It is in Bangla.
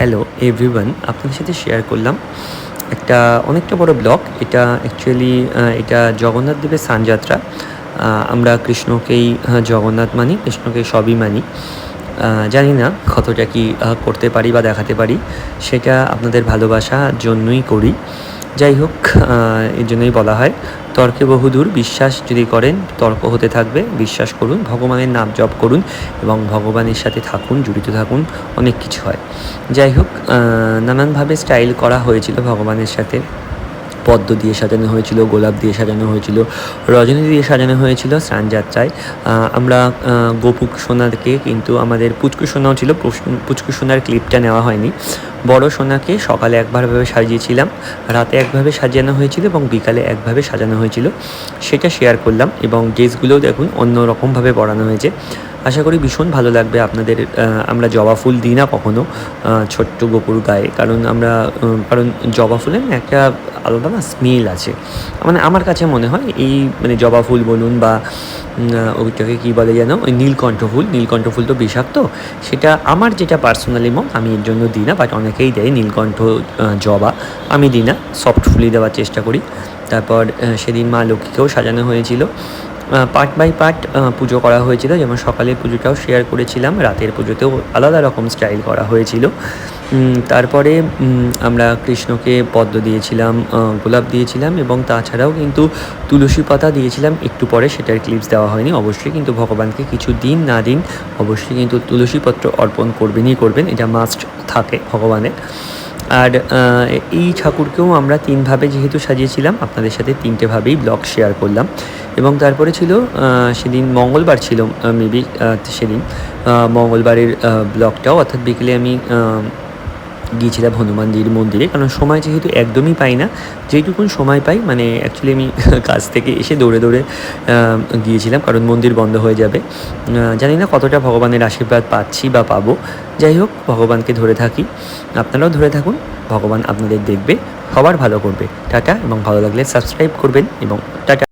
হ্যালো এভরিওয়ান, আপনাদের সাথে শেয়ার করলাম একটা অনেকটা বড় ব্লগ। এটা অ্যাকচুয়ালি এটা জগন্নাথ দেবের স্নানযাত্রা। আমরা কৃষ্ণকেই জগন্নাথ মানি, কৃষ্ণকে সবই মানি। জানি না কতটা কি করতে পারি বা দেখাতে পারি, সেটা আপনাদের ভালোবাসার জন্যই করি। যাই হোক, এই জন্যই বলা হয় তর্কে বহুদূর, বিশ্বাস যদি করেন তর্ক হতে থাকবে। বিশ্বাস করুন, ভগবানের নাম জপ করুন এবং ভগবানের সাথে থাকুন, জড়িত থাকুন, অনেক কিছু হয়। যাই হোক, নানানভাবে স্টাইল করা হয়েছিল ভগবানের সাথে। পদ্ম দিয়ে সাজানো হয়েছিল, গোলাপ দিয়ে সাজানো হয়েছিল, রজনী দিয়ে সাজানো হয়েছিল স্নানযাত্রায়। আমরা গোপু সোনাকে, কিন্তু আমাদের পুচকু সোনাও ছিল, পুচকু সোনার ক্লিপটা নেওয়া হয়নি। বড় সোনাকে সকালে একভাবে সাজিয়েছিলাম, রাতে একভাবে সাজানো হয়েছিল এবং বিকালে একভাবে সাজানো হয়েছিল, সেটা শেয়ার করলাম। এবং ড্রেসগুলোও দেখুন অন্য রকমভাবে পরানো হয়েছে। আশা করি ভীষণ ভালো লাগবে আপনাদের। আমরা জবা ফুল দিই না কখনো ছোট্ট গোপুর গায়ে, কারণ জবা ফুলের না একটা আলাদা না স্মেল আছে। মানে আমার কাছে মনে হয় এই জবা ফুল বলুন বা ওইটাকে কী বলে যেন, ওই নীলকণ্ঠ ফুল তো বিষাক্ত। সেটা আমার যেটা পার্সোনালি মত, আমি এর জন্য দিই না, বাট অনেকেই দেয় নীলকণ্ঠ জবা। আমি দিই না, সফট ফুলই দেওয়ার চেষ্টা করি। তারপর সেদিন মা লক্ষ্মীকেও সাজানো হয়েছিল। পার্ট বাই পার্ট পুজো করা হয়েছিল, যেমন সকালের পুজোটাও শেয়ার করেছিলাম, রাতের পুজোতেও আলাদা রকম স্টাইল করা হয়েছিল। তারপরে আমরা কৃষ্ণকে পদ্ম দিয়েছিলাম, গোলাপ দিয়েছিলাম এবং তাছাড়াও কিন্তু তুলসী পাতা দিয়েছিলাম একটু পরে, সেটার ক্লিপস দেওয়া হয়নি। অবশ্যই কিন্তু ভগবানকে কিছু দিন না দিন অবশ্যই কিন্তু তুলসীপত্র অর্পণ করবেন, এটা মাস্ট থাকে ভগবানের। আর এই ঠাকুরকেও আমরা তিনভাবে যেহেতু সাজিয়েছিলাম, আপনাদের সাথে তিনটেভাবেই ব্লগ শেয়ার করলাম। এবং তারপরে ছিল সেদিন মঙ্গলবার ছিল, মেবি সেদিন মঙ্গলবারের ব্লগটাও, অর্থাৎ বিকেলে আমি গিয়েছিলাম হনুমানজির মন্দিরে, কারণ সময় যেহেতু একদমই পাই না। যেইটুকুন সময় পাই, অ্যাকচুয়ালি আমি কাজ থেকে এসে দৌড়ে গিয়েছিলাম, কারণ মন্দির বন্ধ হয়ে যাবে। জানি না কতটা ভগবানের আশীর্বাদ পাচ্ছি বা পাবো। যাই হোক, ভগবানকে ধরে থাকি, আপনারাও ধরে থাকুন, ভগবান আপনাদের দেখবে, সবার ভালো করবে। টাটা, এবং ভালো লাগলে সাবস্ক্রাইব করবেন, এবং টাটা।